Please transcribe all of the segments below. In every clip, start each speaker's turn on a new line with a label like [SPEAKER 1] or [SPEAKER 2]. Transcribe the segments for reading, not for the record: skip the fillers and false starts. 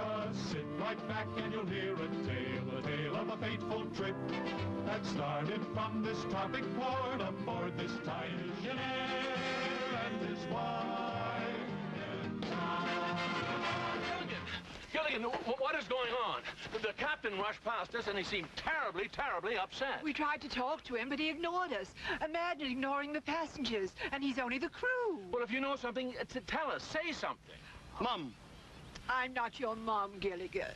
[SPEAKER 1] Just sit right back and you'll hear a tale of a fateful trip that started from this tropic port aboard this tiny millionaire and his wife.
[SPEAKER 2] Gilligan, what is going on? The captain rushed past us and he seemed terribly, terribly upset.
[SPEAKER 3] We tried to talk to him, but he ignored us. Imagine ignoring the passengers, and he's only the crew.
[SPEAKER 2] Well, if you know something, tell us. Say something.
[SPEAKER 4] Mum.
[SPEAKER 3] I'm not your mom, Gilligan.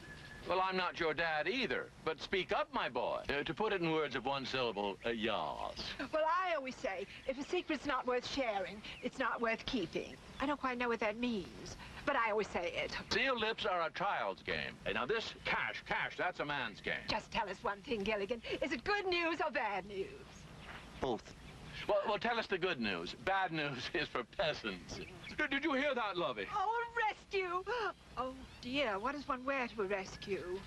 [SPEAKER 2] Well, I'm not your dad either. But speak up, my boy. To put it in words of one syllable, yas.
[SPEAKER 3] Well, I always say, if a secret's not worth sharing, it's not worth keeping. I don't quite know what that means, but I always say it.
[SPEAKER 2] Sealed lips are a child's game. Hey, now this cash, that's a man's game.
[SPEAKER 3] Just tell us one thing, Gilligan. Is it good news or bad news?
[SPEAKER 4] Both.
[SPEAKER 2] Well, tell us the good news. Bad news is for peasants. Did you hear that, Lovey?
[SPEAKER 3] Oh, a rescue! Oh, dear, what does one wear to a rescue?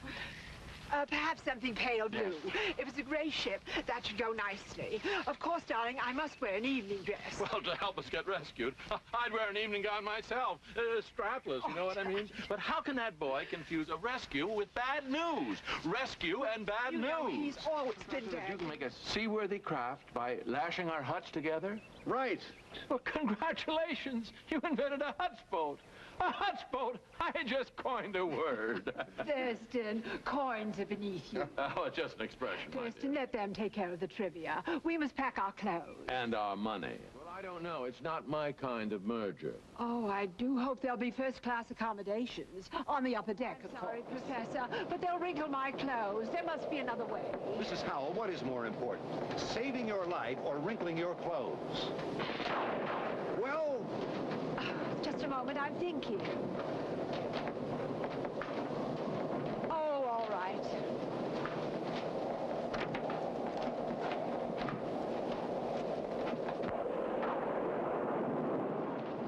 [SPEAKER 3] Perhaps something pale blue. Yes. If it's a gray ship, that should go nicely. Of course, darling, I must wear an evening dress.
[SPEAKER 2] Well, to help us get rescued, I'd wear an evening gown myself. Strapless, you know what I mean? But how can that boy confuse a rescue with bad news? Rescue and bad news.
[SPEAKER 3] He's always been dead.
[SPEAKER 2] You can make a seaworthy craft by lashing our huts together?
[SPEAKER 4] Right.
[SPEAKER 2] Well, congratulations. You invented a huts boat. A huts boat? I just coined a word.
[SPEAKER 3] Thurston, coins are beneath you.
[SPEAKER 2] Oh, it's just an expression,
[SPEAKER 3] Thurston, let them take care of the trivia. We must pack our clothes.
[SPEAKER 2] And our money. Well, I don't know. It's not my kind of merger.
[SPEAKER 3] Oh, I do hope there'll be first-class accommodations on the upper deck, of course. Sorry, Professor, but they'll wrinkle my clothes. There must be another way.
[SPEAKER 4] Mrs. Howell, what is more important? Saving your life or wrinkling your clothes? Well...
[SPEAKER 3] Just a moment, I'm thinking. Oh, all right.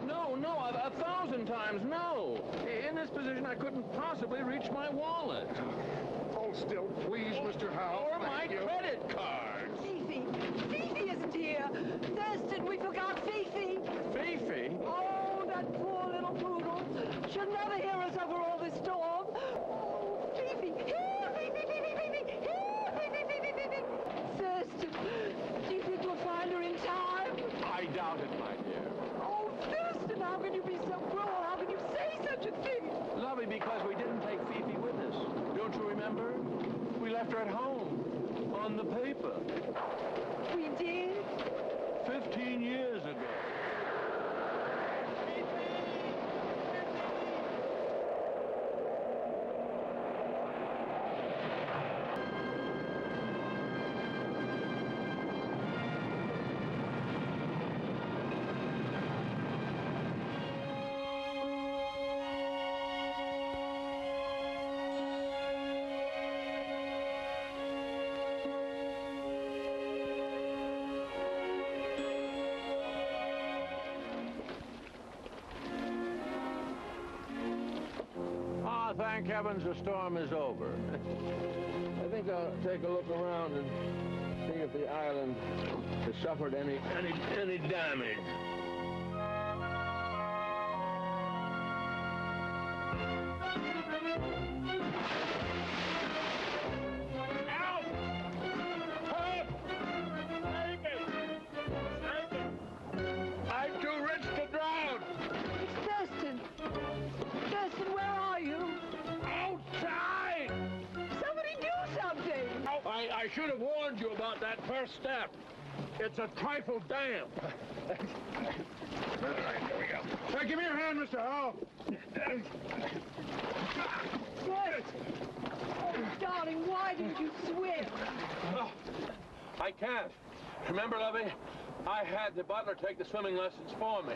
[SPEAKER 2] No, a thousand times no. In this position, I couldn't possibly reach my wallet.
[SPEAKER 4] Hold still, please, Mr. Howell.
[SPEAKER 2] Or my credit card.
[SPEAKER 3] Fifi! Fifi isn't here! Thurston, we forgot Fifi!
[SPEAKER 2] Fifi?
[SPEAKER 3] Oh, that poor little poodle. She'll never hear us over all this storm. Oh, Fifi! Here, Fifi, Fifi, Fifi! Here, Fifi, Fifi, Fifi! Thurston, do you think we'll find her in time?
[SPEAKER 2] I doubt it, my dear.
[SPEAKER 3] Oh, Thurston, how can you be so cruel? How can you say such a thing?
[SPEAKER 2] Lovey, because we didn't take Fifi with us. Don't you remember? We left her at home, on the paper.
[SPEAKER 3] We did?
[SPEAKER 2] 15 years ago. Thank heavens the storm is over. I think I'll take a look around and see if the island has suffered any damage. Help! Help! Save me! Save me! I'm too rich to drown!
[SPEAKER 3] It's Thurston. Thurston, where are you?
[SPEAKER 2] Outside!
[SPEAKER 3] Somebody do something!
[SPEAKER 2] I should have warned you about that first step. It's a trifle damp.
[SPEAKER 4] All right, here we go.
[SPEAKER 2] Hey, give me your hand, Mr. Howell.
[SPEAKER 3] Yes! Oh, darling, why didn't you swim?
[SPEAKER 2] I can't. Remember, Lovey? I had the butler take the swimming lessons for me.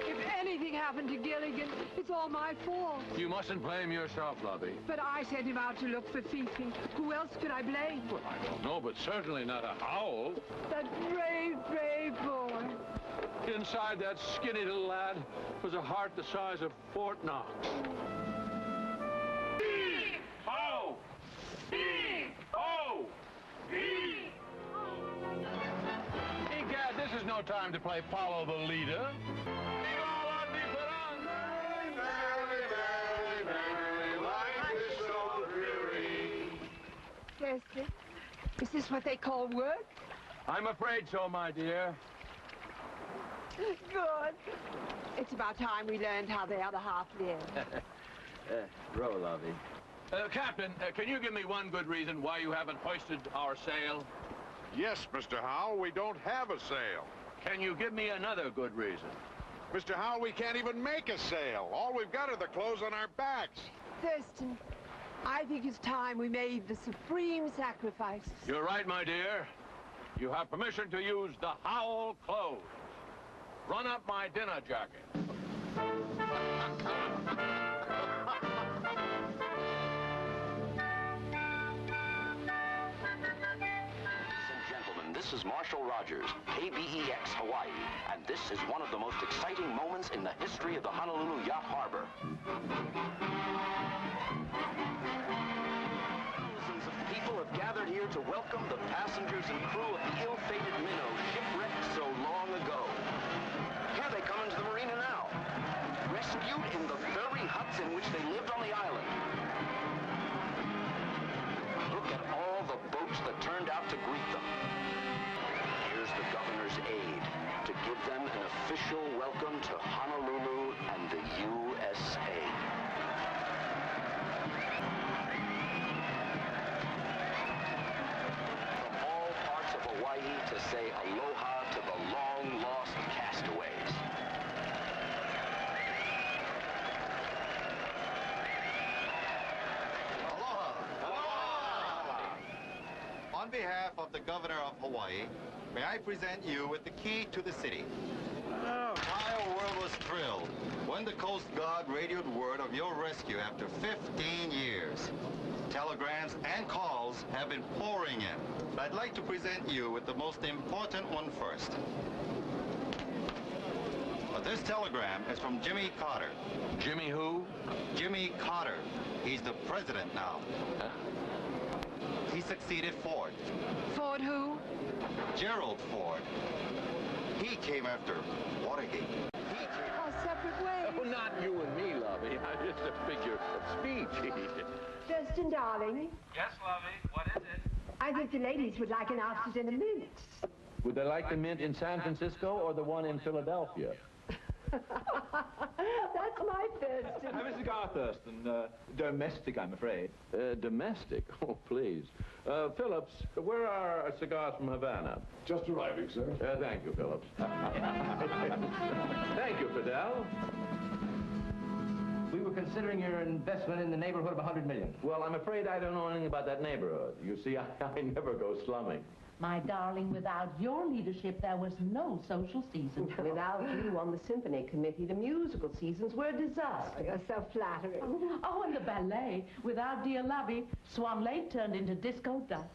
[SPEAKER 3] If anything happened to Gilligan, it's all my fault.
[SPEAKER 2] You mustn't blame yourself, Lovey.
[SPEAKER 3] But I sent him out to look for Fifi. Who else could I blame?
[SPEAKER 2] Well, I don't know, but certainly not a Howell.
[SPEAKER 3] That brave, brave boy.
[SPEAKER 2] Inside that skinny little lad was a heart the size of Fort Knox. Ho! Ho! Egad, this is no time to play follow the leader. Merry, merry, merry, merry.
[SPEAKER 3] Thurston? Is this what they call work?
[SPEAKER 2] I'm afraid so, my dear.
[SPEAKER 3] Good. It's about time we learned how the other half lives.
[SPEAKER 2] Row, Lovey. Captain, can you give me one good reason why you haven't hoisted our sail?
[SPEAKER 5] Yes, Mr. Howell, we don't have a sail.
[SPEAKER 2] Can you give me another good reason?
[SPEAKER 5] Mr. Howell, we can't even make a sail. All we've got are the clothes on our backs.
[SPEAKER 3] Thurston, I think it's time we made the supreme sacrifice.
[SPEAKER 2] You're right, my dear. You have permission to use the Howell clothes. Run up my dinner jacket.
[SPEAKER 6] This is Marshall Rogers, KBEX, Hawaii, and this is one of the most exciting moments in the history of the Honolulu Yacht Harbor. Thousands of people have gathered here to welcome the passengers and crew of the ill-fated minnow shipwrecked so long ago. Here they come into the marina now, rescued in the very huts in which they lived on the island. Look at all the boats that turned out to greet them. The governor's aide to give them an official welcome to Honolulu and the USA. From all parts of Hawaii to say aloha to the long-lost castaways.
[SPEAKER 4] Aloha! Aloha! On behalf of the governor of Hawaii, may I present you with the key to the city. The entire world was thrilled when the Coast Guard radioed word of your rescue after 15 years. Telegrams and calls have been pouring in, but I'd like to present you with the most important one first. This telegram is from Jimmy Carter.
[SPEAKER 2] Jimmy who?
[SPEAKER 4] Jimmy Carter. He's the president now.
[SPEAKER 2] Huh?
[SPEAKER 4] He succeeded Ford.
[SPEAKER 3] Ford who?
[SPEAKER 4] Gerald Ford. He came after Watergate.
[SPEAKER 3] Our separate ways.
[SPEAKER 2] Oh, not you and me, Lovey. Just a figure of speech.
[SPEAKER 3] Thurston, darling,
[SPEAKER 7] Yes, Lovey. What is it?
[SPEAKER 3] I think the ladies would like an after-dinner mint.
[SPEAKER 2] Would they like the mint in San Francisco or the one in Philadelphia?
[SPEAKER 3] That's my Thurston.
[SPEAKER 7] Have a cigar, Thurston. Domestic, I'm afraid.
[SPEAKER 2] Domestic? Oh, please. Phillips, where are cigars from Havana?
[SPEAKER 5] Just arriving, sir.
[SPEAKER 2] Thank you, Phillips. Thank you, Fidel.
[SPEAKER 7] We were considering your investment in the neighborhood of $100 million.
[SPEAKER 2] Well, I'm afraid I don't know anything about that neighborhood. You see, I never go slumming.
[SPEAKER 8] My darling, without your leadership, there was no social season.
[SPEAKER 9] Without you on the symphony committee, the musical seasons were a disaster.
[SPEAKER 3] You're so flattering.
[SPEAKER 8] Oh, and the ballet. Without dear Lovey, Swan Lake turned into Disco Duck.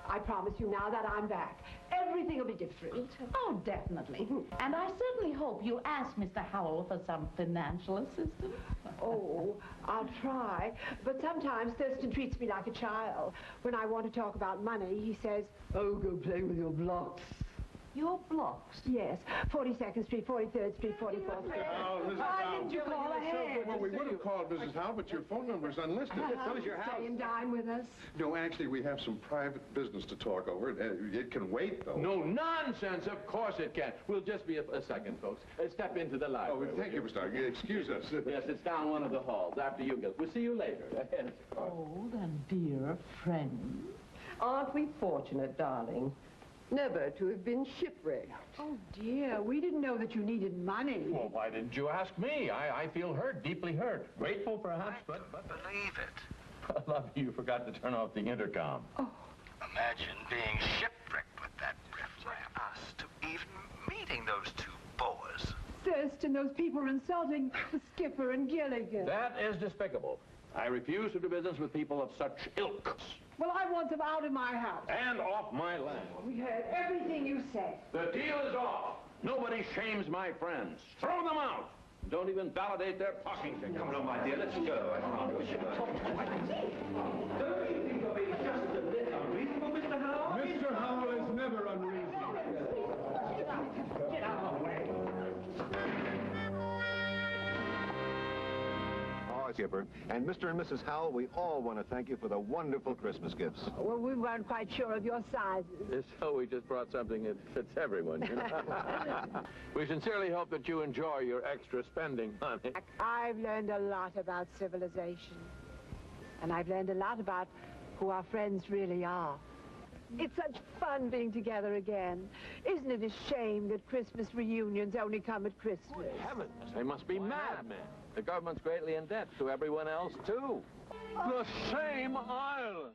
[SPEAKER 3] I promise you now that I'm back, everything will be different.
[SPEAKER 8] Oh, definitely. And I certainly hope you ask Mr. Howell for some financial assistance.
[SPEAKER 3] Oh, I'll try. But sometimes Thurston treats me like a child. When I want to talk about money, he says, "Oh, go play with your blocks."
[SPEAKER 8] Your blocks?
[SPEAKER 3] Yes, 42nd Street, 43rd Street, 44th Street.
[SPEAKER 5] Oh, Mrs.
[SPEAKER 3] Why
[SPEAKER 5] Howell.
[SPEAKER 3] didn't you call ahead?
[SPEAKER 5] Well, we would have called, Mrs. Howell, but your phone number's unlisted.
[SPEAKER 3] Stay and dine with us.
[SPEAKER 5] No, actually, we have some private business to talk over. It can wait, though.
[SPEAKER 2] No nonsense. Of course it can. We'll just be a second, folks. Step into the
[SPEAKER 5] Oh,
[SPEAKER 2] library.
[SPEAKER 5] thank you, Mr. Stark. Excuse us.
[SPEAKER 2] Yes, it's down one of the halls. After you go. We'll see you later.
[SPEAKER 8] Old and dear friend.
[SPEAKER 9] Aren't we fortunate, darling? Never to have been shipwrecked.
[SPEAKER 3] Oh, dear, we didn't know that you needed money.
[SPEAKER 2] Well, why didn't you ask me? I feel hurt, deeply hurt. Grateful, perhaps, but
[SPEAKER 6] Believe it.
[SPEAKER 2] Lovey, you forgot to turn off the intercom.
[SPEAKER 3] Oh.
[SPEAKER 6] Imagine being shipwrecked with that riffraff. Us to even meeting those two boas.
[SPEAKER 3] Thurston, those people are insulting the skipper and Gilligan.
[SPEAKER 2] That is despicable. I refuse to do business with people of such ilk.
[SPEAKER 3] Well, I want them out of my house.
[SPEAKER 2] And off my land.
[SPEAKER 3] We heard everything you said.
[SPEAKER 2] The deal is off. Nobody shames my friends. Throw them out. Don't even validate their talking.
[SPEAKER 7] Come on, my dear, let's go. Don't you think you're being just a little unreasonable, Mr. Howell?
[SPEAKER 5] Mr. Howell is never unreasonable.
[SPEAKER 7] Get out of the way.
[SPEAKER 5] Oh,
[SPEAKER 10] Skipper. And Mr. and Mrs. Howell, we all want to thank you for the wonderful Christmas gifts.
[SPEAKER 3] Well, we weren't quite sure of your sizes.
[SPEAKER 2] So we just brought something that fits everyone, you know? We sincerely hope that you enjoy your extra spending money.
[SPEAKER 3] I've learned a lot about civilization. And I've learned a lot about who our friends really are. It's such fun being together again. Isn't it a shame that Christmas reunions only come at Christmas?
[SPEAKER 2] Good heavens, they must be madmen. The government's greatly in debt to everyone else, too. The same island.